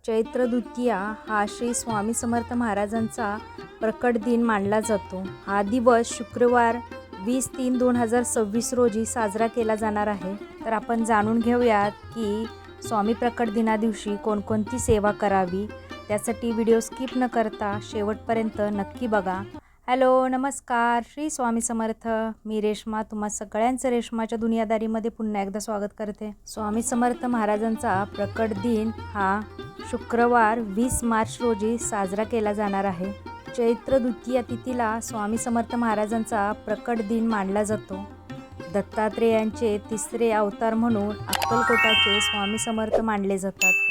चैत्र द्वितीया हा श्री स्वामी समर्थ महाराजांचा प्रकट दिन मानला जातो। हा दिवस शुक्रवार 20/3/2026 रोजी साजरा केला जाणार आहे। तर आपण जाणून घेऊयात की स्वामी प्रकट दिना दिवशी कोणकोणती सेवा करावी। त्यासाठी व्हिडिओ स्किप न करता शेवटपर्यंत नक्की बघा। हॅलो नमस्कार, श्री स्वामी समर्थ। मी रेश्मा तुम्हा सगळ्यांचं रेश्माच्या दुनियादारीमध्ये पुन्हा एकदा स्वागत करते। स्वामी समर्थ महाराजांचा प्रकट दिन हा शुक्रवार 20 मार्च रोजी साजरा केला जाणार आहे। चैत्र द्वितीया तिथीला स्वामी समर्थ महाराजांचा प्रकट दिन मानला जातो। दत्तात्रेयांचे तिसरे अवतार म्हणून अक्कलकोटाचे स्वामी समर्थ मानले जातात।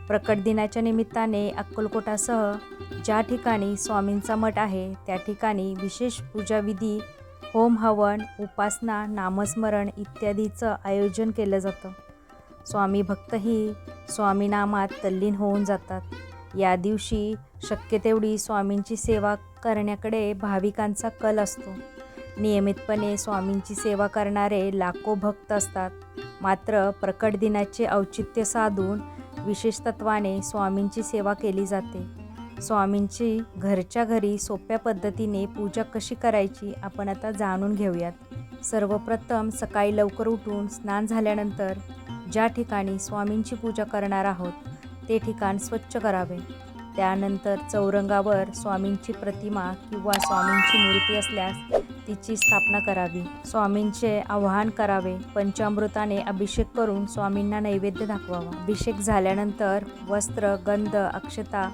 प्रकट दिनाच्या निमित्ताने अक्कलकोटासह ज्या ठिकाणी स्वामींचा मठ आहे त्या ठिकाणी विशेष पूजाविधी, होम हवन, उपासना, नामस्मरण इत्यादीचं आयोजन केलं जातं। स्वामी भक्तही स्वामीनामात तल्लीन होऊन जातात। या दिवशी शक्य तेवढी स्वामींची सेवा करण्याकडे भाविकांचा कल असतो। नियमितपणे स्वामींची सेवा करणारे लाखो भक्त असतात। मात्र प्रकट दिनाचे औचित्य साधून विशेष तत्वाने स्वामींची सेवा केली जाते। स्वामींची घरच्या घरी सोप्या पद्धतीने पूजा कशी करायची आपण आता जाणून घेऊयात। सर्वप्रथम सकाळी लवकर उठून स्नान झाल्यानंतर ज्या ठिकाणी स्वामींची पूजा करणार आहोत ते ठिकाण स्वच्छ करावे। त्यानंतर चौरंगावर स्वामींची प्रतिमा किंवा स्वामींची मूर्ती असल्यास तिची स्थापना करावी। स्वामींचे आवाहन करावे। पंचामृताने अभिषेक करून स्वामींना नैवेद्य दाखवावा। अभिषेक झाल्यानंतर वस्त्र, गंध, अक्षता,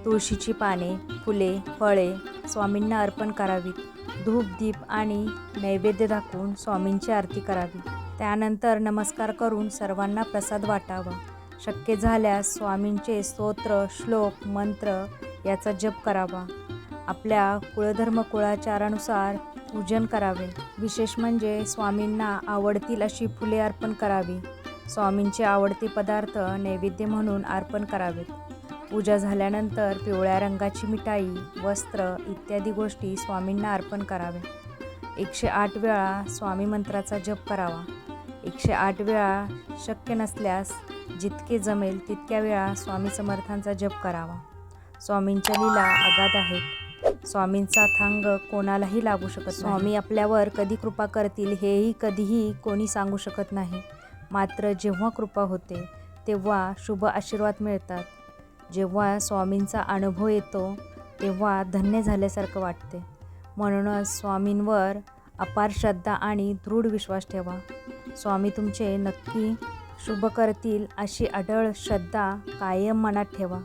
तुळशीची पाने, फुले, फळे स्वामींना अर्पण करावीत। धूप, दीप आणि नैवेद्य दाखवून स्वामींची आरती करावी। त्यानंतर नमस्कार करून सर्वांना प्रसाद वाटावा। शक्य झाल्यास स्वामींचे स्तोत्र, श्लोक, मंत्र याचा जप करावा। आपल्या कुळधर्म कुळाचारानुसार पूजन करावे। विशेष म्हणजे स्वामींना आवडतील अशी फुले अर्पण करावी। स्वामींचे आवडते पदार्थ नैवेद्य म्हणून अर्पण करावेत। पूजा झाल्यानंतर पिवळ्या रंगाची मिठाई, वस्त्र इत्यादी गोष्टी स्वामींना अर्पण करावे। 108 वेळा स्वामी मंत्राचा जप करावा। 108 वेळा शक्य नसल्यास जितके जमेल तितक्या वेळा स्वामी समर्थांचा जप करावा। स्वामींच्या लीला अगाध आहेत। स्वामींचा थांग कोणालाही लागू शकत नाही। स्वामी आपल्यावर कधी कृपा करतील हेही कधीही कोणी सांगू शकत नाही। मात्र जेव्हा कृपा होते तेव्हा शुभ आशीर्वाद मिळतात। जेव्हा स्वामींचा अनुभव येतो तेव्हा धन्य झाल्यासारखं वाटते। म्हणूनच स्वामींवर अपार श्रद्धा आणि दृढ विश्वास ठेवा। स्वामी तुमचे नक्की शुभ करतील अशी अढळ श्रद्धा कायम मनात ठेवा।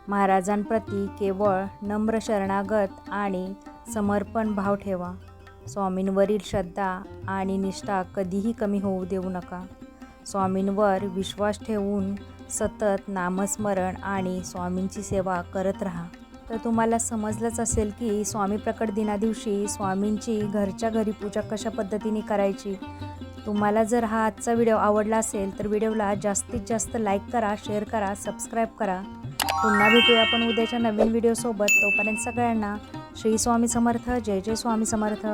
महाराजांप्रती केवळ नम्र शरणागत आणि समर्पण भाव ठेवा। स्वामींवरील श्रद्धा आणि निष्ठा कधीही कमी होऊ देऊ नका। स्वामींवर विश्वास ठेवून सतत नामस्मरण आणि स्वामींची सेवा करत राहा। तर तुम्हाला समजलंच असेल की स्वामी प्रकट दिना दिवशी स्वामींची घरच्या घरी पूजा कशा पद्धतीने करायची। तुम्हाला जर हा आजचा व्हिडिओ आवडला असेल तर व्हिडिओला जास्तीत जास्त लाईक करा, शेअर करा, सबस्क्राईब करा। पुन्हा भेटूया आपण उद्याच्या नवीन व्हिडिओसोबत। तोपर्यंत सगळ्यांना श्री स्वामी समर्थ। जय जय स्वामी समर्थ।